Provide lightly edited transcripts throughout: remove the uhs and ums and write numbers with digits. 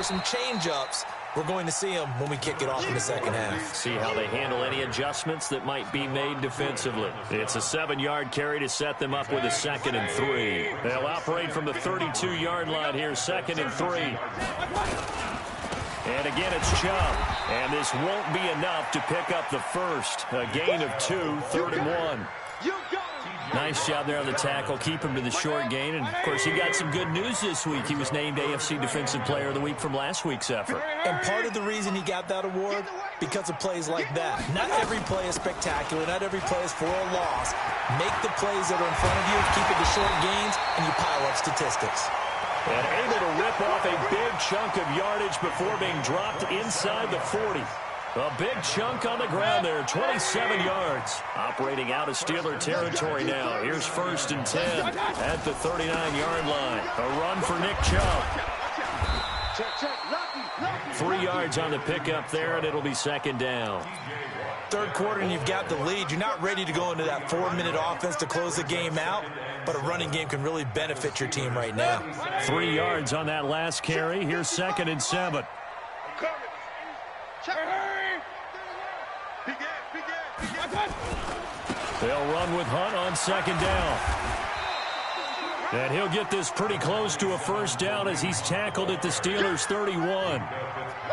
some change-ups. We're going to see them when we kick it off in the second half. See how they handle any adjustments that might be made defensively. It's a 7-yard carry to set them up with a 2nd and 3. They'll operate from the 32-yard line here, 2nd and 3. And again, it's Chubb. And this won't be enough to pick up the first. A gain of 2, 3rd and 1. Nice job there on the tackle. Keep him to the short gain. And, of course, he got some good news this week. He was named AFC Defensive Player of the Week from last week's effort. And part of the reason he got that award, because of plays like that. Not every play is spectacular. Not every play is for a loss. Make the plays that are in front of you, keep it to short gains, and you pile up statistics. And able to rip off a big chunk of yardage before being dropped inside the 40. A big chunk on the ground there, 27 yards. Operating out of Steeler territory now. Here's 1st and 10 at the 39-yard line. A run for Nick Chubb. 3 yards on the pickup there, and it'll be 2nd down. Third quarter, and you've got the lead. You're not ready to go into that 4-minute offense to close the game out, but a running game can really benefit your team right now. 3 yards on that last carry. Here's 2nd and 7. They'll run with Hunt on 2nd down. And he'll get this pretty close to a 1st down as he's tackled at the Steelers' 31.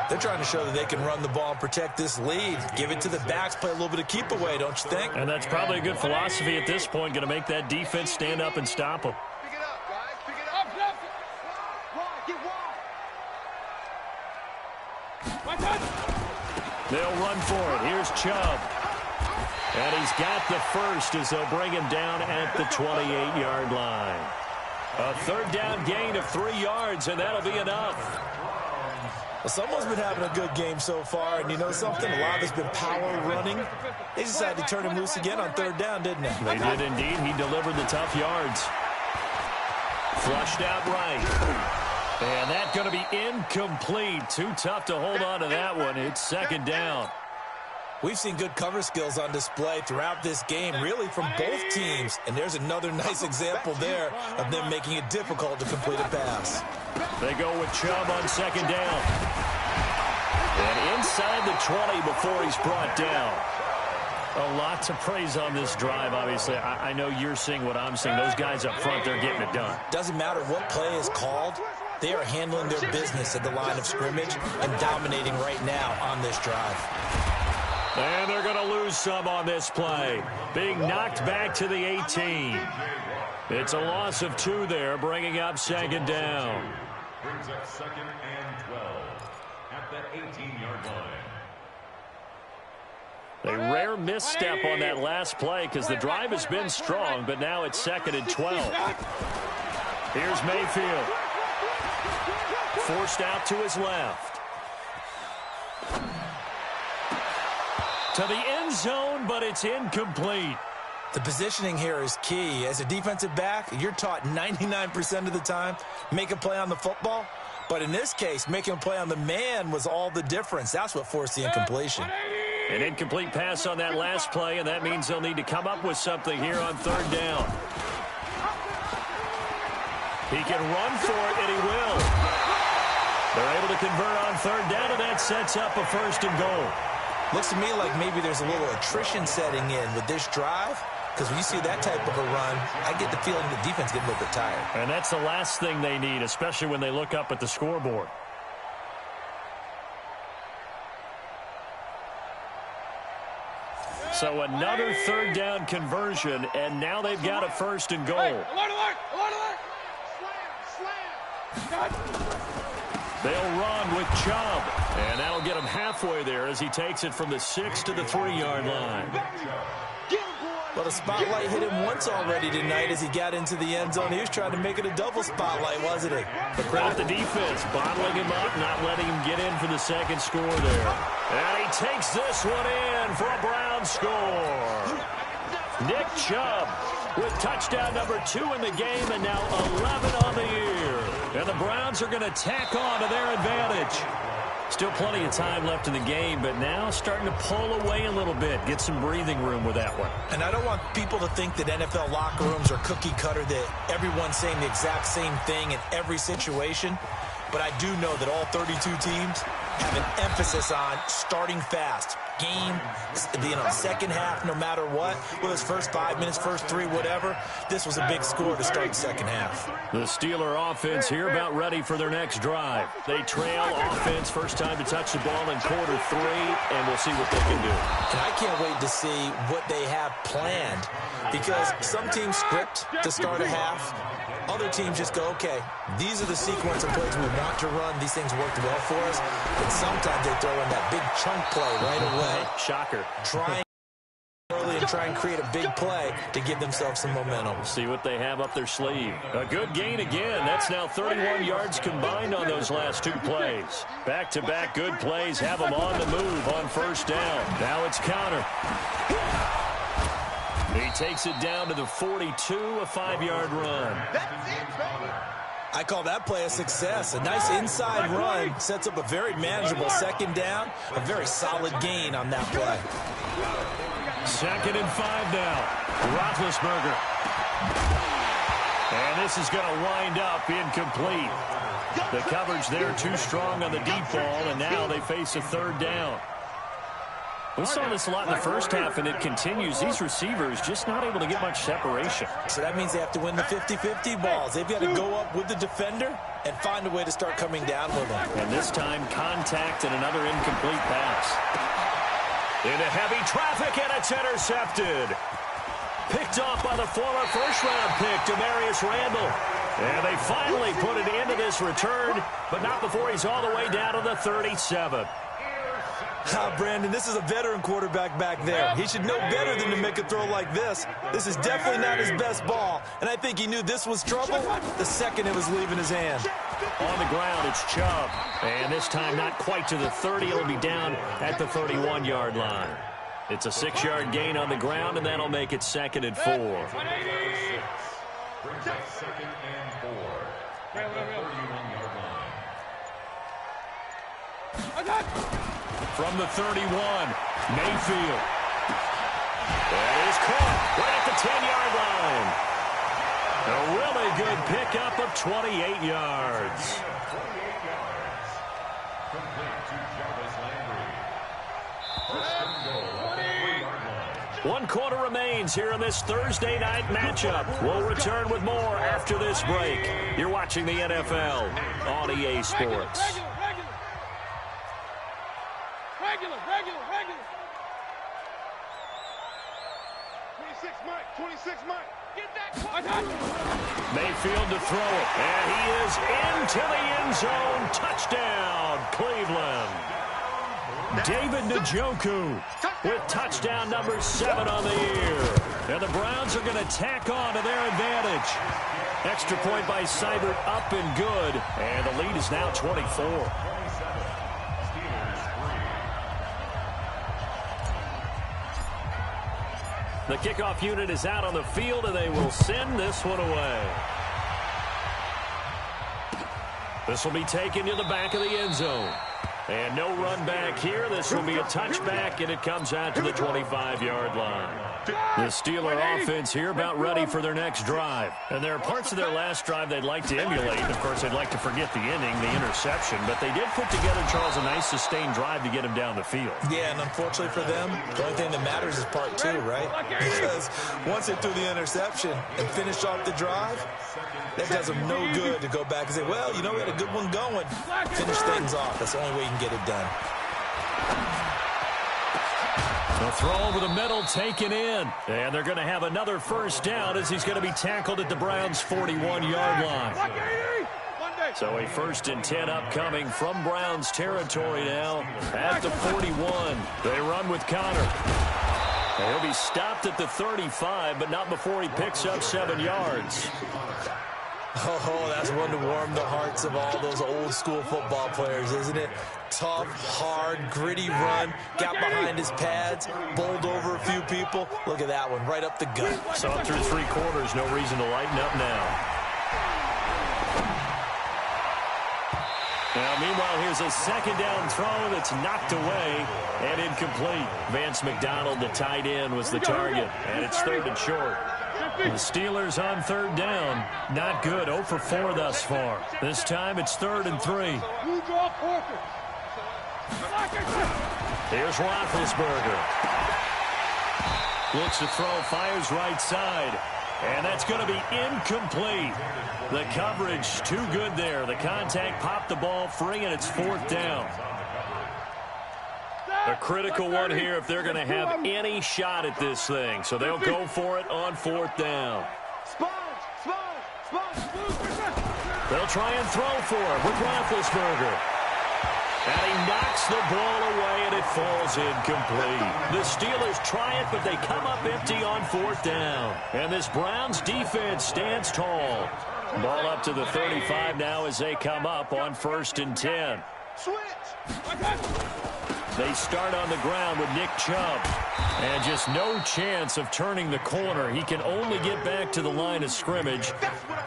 They're trying to show that they can run the ball and protect this lead. Give it to the backs, play a little bit of keep away, don't you think? And that's probably a good philosophy at this point, going to make that defense stand up and stop them. Pick it up, guys. Pick it up. Wide, get wide. They'll run for it. Here's Chubb. And he's got the first as they'll bring him down at the 28-yard line. A 3rd down gain of 3 yards, and that'll be enough. Well, someone's been having a good game so far, and you know something? A lot of it's been power running. They decided to turn him loose again on 3rd down, didn't they? They did indeed. He delivered the tough yards. Flushed out right. And that's going to be incomplete. Too tough to hold on to that one. It's 2nd down. We've seen good cover skills on display throughout this game, really from both teams. And there's another nice example there of them making it difficult to complete a pass. They go with Chubb on 2nd down. And inside the 20 before he's brought down. A lot to praise on this drive, obviously. I know you're seeing what I'm seeing. Those guys up front, they're getting it done. Doesn't matter what play is called. They are handling their business at the line of scrimmage and dominating right now on this drive. And they're going to lose some on this play. Being knocked back to the 18. It's a loss of 2 there, bringing up 2nd down. Brings up 2nd and 12 at that 18-yard line. A rare misstep on that last play because the drive has been strong, but now it's 2nd and 12. Here's Mayfield. Forced out to his left. To the end zone, but it's incomplete. The positioning here is key. As a defensive back, you're taught 99% of the time, make a play on the football. But in this case, making a play on the man was all the difference. That's what forced the incompletion. An incomplete pass on that last play, and that means they'll need to come up with something here on 3rd down. He can run for it, and he will. They're able to convert on 3rd down, and that sets up a 1st and goal. Looks to me like maybe there's a little attrition setting in with this drive, because when you see that type of a run, I get the feeling the defense gets a little bit tired. And that's the last thing they need, especially when they look up at the scoreboard. So another 3rd down conversion, and now they've got a 1st and goal. Alert, alert, alert, alert. Slam. They'll run with Chubb, and that'll get him halfway there as he takes it from the 6 to the 3-yard line. Well, the spotlight hit him once already tonight as he got into the end zone. He was trying to make it a double spotlight, wasn't he? But credit the defense, bottling him up, not letting him get in for the 2nd score there. And he takes this one in for a Brown score. Nick Chubb with touchdown number 2 in the game, and now 11 on the year. And the Browns are going to tack on to their advantage. Still plenty of time left in the game, but now starting to pull away a little bit. Get some breathing room with that one. And I don't want people to think that NFL locker rooms are cookie cutter, that everyone's saying the exact same thing in every situation. but I do know that all 32 teams have an emphasis on starting fast. Game, second half, no matter what. Well, his first 5 minutes, first 3, whatever. This was a big score to start the second half. The Steeler offense here about ready for their next drive. They trail offense, first time to touch the ball in quarter 3, and we'll see what they can do. And I can't wait to see what they have planned, because some teams script to start a half. Other teams just go, okay, these are the sequence of plays we want to run. These things worked well for us. And sometimes they throw in that big chunk play right away. Shocker. Trying early and try and create a big play to give themselves some momentum. See what they have up their sleeve. A good gain again. That's now 31 yards combined on those last 2 plays. Back-to-back good plays have them on the move on first down. Now it's counter. He takes it down to the 42, a 5-yard run. I call that play a success. A nice inside run sets up a very manageable second down. A very solid gain on that play. 2nd and 5 now. Lvrsxn. And this is going to wind up incomplete. The coverage there too strong on the deep ball, and now they face a 3rd down. We saw this a lot in the first half, and it continues. These receivers just not able to get much separation. So that means they have to win the 50-50 balls. They've got to go up with the defender and find a way to start coming down with them. And this time, contact and another incomplete pass. Into heavy traffic, and it's intercepted. Picked off by the former first-round pick, Demarius Randall. And they finally put it into this return, but not before he's all the way down to the 37. Brandon, this is a veteran quarterback back there. He should know better than to make a throw like this. This is definitely not his best ball, and I think he knew this was trouble the second it was leaving his hand. On the ground, it's Chubb. And this time not quite to the 30. It'll be down at the 31-yard line. It's a 6-yard gain on the ground, and that'll make it 2nd and 4. Brings up 2nd and 4 at the 31-yard line. From the 31, Mayfield. That is caught right at the 10-yard line. A really good pickup of 28 yards. 28 yards. Complete to Jarvis Landry. First and goal at the 3-yard line. 1 quarter remains here in this Thursday night matchup. We'll return with more after this break. You're watching the NFL on EA Sports. Regular. 26 Mike. Get that. Mayfield to throw it. And he is into the end zone. Touchdown, Cleveland. David Njoku with touchdown number 7 on the year. And the Browns are going to tack on to their advantage. Extra point by Seibert, up and good. And the lead is now 24. The kickoff unit is out on the field, and they will send this one away. This will be taken to the back of the end zone. And no run back here. This will be a touchback, and it comes out to the 25-yard line. The Steeler offense here about ready for their next drive. And there are parts of their last drive they'd like to emulate. Of course, they'd like to forget the inning, the interception. But they did put together, Charles, a nice sustained drive to get him down the field. Yeah, and unfortunately for them, the only thing that matters is part 2, right? Because once they threw the interception and finished off the drive, that does them no good to go back and say, well, you know, we had a good one going. Finish things off. That's the only way you can get it done. The throw over the middle taken in. And they're going to have another first down as he's going to be tackled at the Browns' 41-yard line. So a 1st and 10 upcoming from Browns territory now at the 41. They run with Connor. He'll be stopped at the 35, but not before he picks up 7 yards. Oh, that's one to warm the hearts of all those old-school football players, isn't it? Tough, hard, gritty run, got behind his pads, bowled over a few people. Look at that one, right up the gut. So up through 3 quarters, no reason to lighten up now. Now, meanwhile, here's a 2nd down throw that's knocked away and incomplete. Vance McDonald, the tight end, was the target, and it's 3rd and short. The Steelers on third down. Not good. 0 for 4 thus far. This time it's 3rd and 3. Here's Roethlisberger. Looks to throw, fires right side. And that's going to be incomplete. The coverage too good there. The contact popped the ball free, and it's 4th down. A critical one here if they're going to have any shot at this thing. So they'll go for it on 4th down. They'll try and throw for it with Roethlisberger. And he knocks the ball away, and it falls incomplete. The Steelers try it, but they come up empty on 4th down. And this Browns defense stands tall. Ball up to the 35 now as they come up on 1st and 10. They start on the ground with Nick Chubb. And just no chance of turning the corner. He can only get back to the line of scrimmage.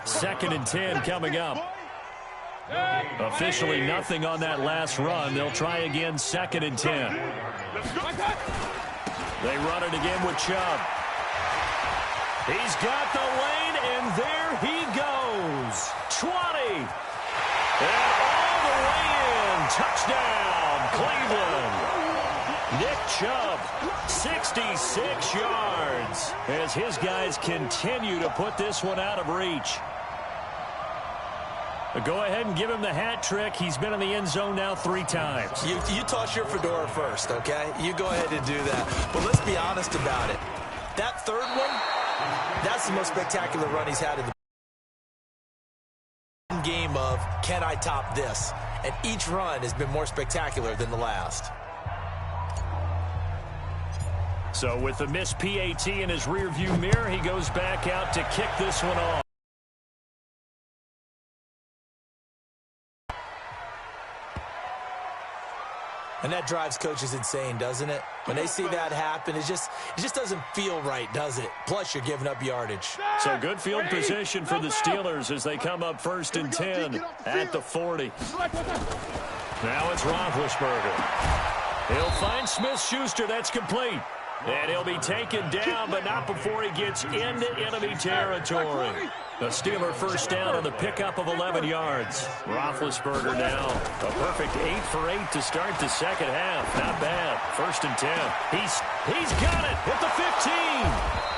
2nd and 10 coming up. Officially nothing on that last run. They'll try again 2nd and 10. They run it again with Chubb. He's got the lane, and there he goes. 20. And all the way in. Touchdown, Cleveland. Nick Chubb, 66 yards. As his guys continue to put this one out of reach. Go ahead and give him the hat trick. He's been in the end zone now 3 times. You toss your fedora first, okay? You go ahead and do that. But let's be honest about it. That 3rd one, that's the most spectacular run he's had in the game of, can I top this? And each run has been more spectacular than the last. So with the missed PAT in his rearview mirror, he goes back out to kick this one off. And that drives coaches insane, doesn't it? When they see that happen, it just doesn't feel right, does it? Plus, you're giving up yardage. So good field position for the Steelers as they come up 1st and 10 at the 40. Now it's Roethlisberger. He'll find Smith-Schuster. That's complete. And he'll be taken down, but not before he gets into enemy territory. The Steeler first down on the pickup of 11 yards. Roethlisberger now. A perfect 8 for 8 to start the second half. Not bad. 1st and 10. He's got it at the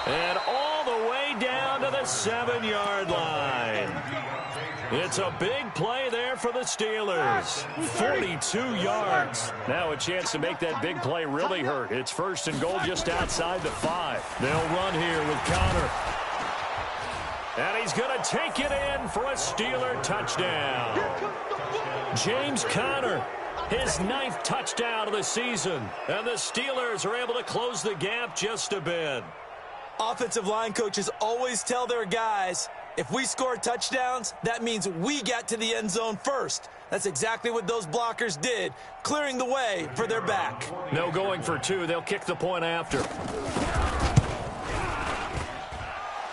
15. And all the way down to the 7-yard line. It's a big play there for the Steelers. 42 yards. Now a chance to make that big play really hurt. It's 1st and goal just outside the 5. They'll run here with Connor. And he's going to take it in for a Steeler touchdown. James Conner, his 9th touchdown of the season. And the Steelers are able to close the gap just a bit. Offensive line coaches always tell their guys, if we score touchdowns, that means we get to the end zone first. That's exactly what those blockers did, clearing the way for their back. No going for 2. They'll kick the point after.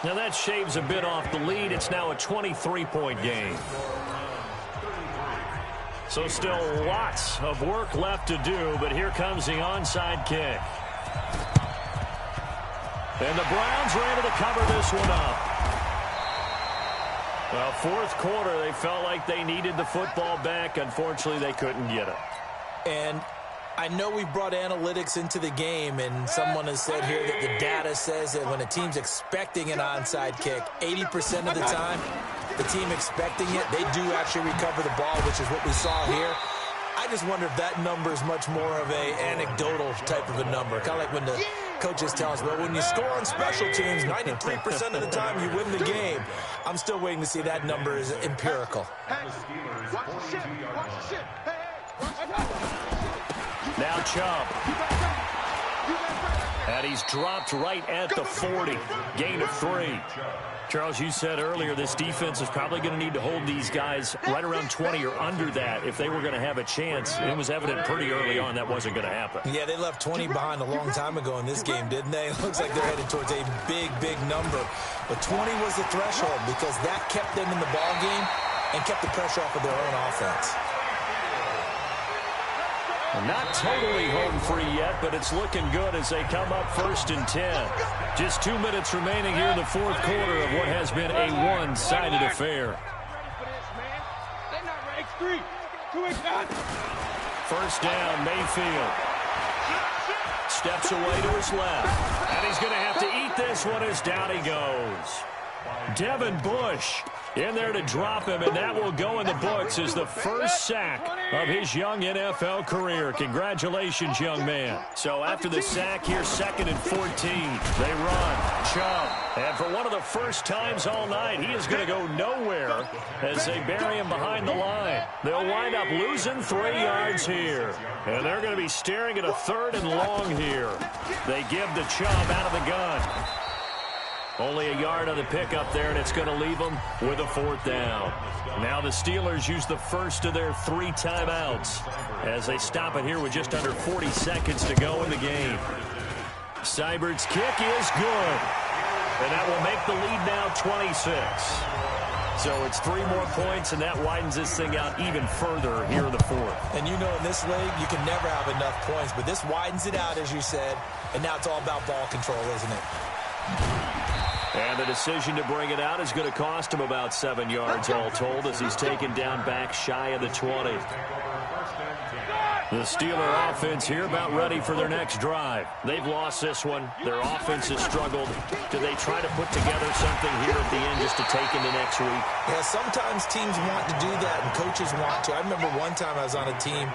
Now that shaves a bit off the lead. It's now a 23-point game. So still lots of work left to do, but here comes the onside kick. And the Browns are able to cover this one up. Well, 4th quarter, they felt like they needed the football back. Unfortunately, they couldn't get it. And I know we brought analytics into the game, and someone has said here that the data says that when a team's expecting an onside kick, 80% of the time, the team expecting it, they do actually recover the ball, which is what we saw here. I just wonder if that number is much more of a anecdotal type of a number. Kind of like when the coaches tell us, well, when you score on special teams, 93% of the time you win the game. I'm still waiting to see that number is empirical. Now Chubb. And he's dropped right at the 40. Gain of 3. Charles, you said earlier this defense is probably going to need to hold these guys right around 20 or under that if they were going to have a chance. It was evident pretty early on that wasn't going to happen. Yeah, they left 20 behind a long time ago in this game, didn't they? It looks like they're headed towards a big, big number. But 20 was the threshold because that kept them in the ball game and kept the pressure off of their own offense. Not totally home free yet, but it's looking good as they come up 1st and 10. Just 2 minutes remaining here in the fourth quarter of what has been a one-sided affair. First down, Mayfield. Steps away to his left. And he's going to have to eat this one as down he goes. Devin Bush in there to drop him, and that will go in the books as the first sack of his young NFL career. Congratulations, young man. So after the sack here, 2nd and 14. They run. Chubb. And for one of the first times all night, he is going to go nowhere as they bury him behind the line. They'll wind up losing 3 yards here. And they're going to be staring at a 3rd and long here. They give the Chubb out of the gun. Only a yard on the pickup there, and it's going to leave them with a 4th down. Now the Steelers use the first of their 3 timeouts as they stop it here with just under 40 seconds to go in the game. Seibert's kick is good, and that will make the lead now 26. So it's 3 more points, and that widens this thing out even further here in the 4th. And you know, in this league, you can never have enough points, but this widens it out, as you said, and now it's all about ball control, isn't it? And the decision to bring it out is going to cost him about 7 yards all told as he's taken down back shy of the 20. The Steeler offense here about ready for their next drive. They've lost this one. Their offense has struggled. Do they try to put together something here at the end just to take into next week? Yeah, sometimes teams want to do that and coaches want to. I remember one time I was on a team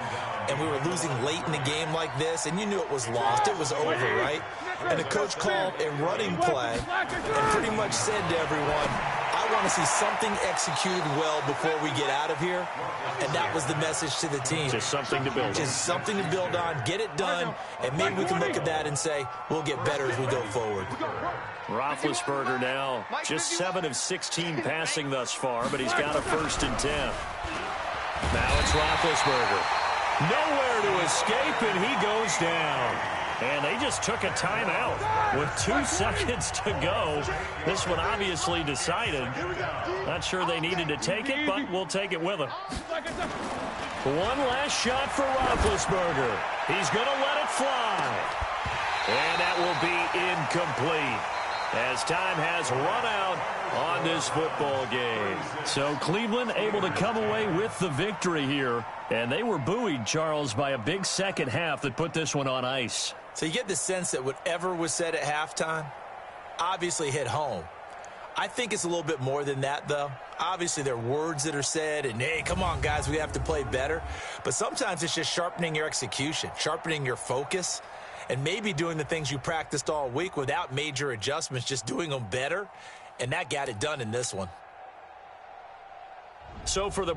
and we were losing late in the game like this, and you knew it was lost. It was over, right? And the coach called a running play and pretty much said to everyone, I want to see something executed well before we get out of here. And that was the message to the team. Just something to build on. Just something to build on, get it done, and maybe we can look at that and say, we'll get better as we go forward. Roethlisberger now just 7 of 16 passing thus far, but he's got a 1st and 10. Now it's Roethlisberger. Nowhere to escape, and he goes down. And they just took a timeout with 2 seconds to go. This one obviously decided. Not sure they needed to take it, but we'll take it with them. One last shot for Roethlisberger. He's going to let it fly. And that will be incomplete as time has run out on this football game. So Cleveland able to come away with the victory here. And they were buoyed, Charles, by a big second half that put this one on ice. So you get the sense that whatever was said at halftime obviously hit home. I think it's a little bit more than that, though. Obviously, there are words that are said, and, hey, come on, guys, we have to play better. But sometimes it's just sharpening your execution, sharpening your focus, and maybe doing the things you practiced all week without major adjustments, just doing them better. And that got it done in this one. So for the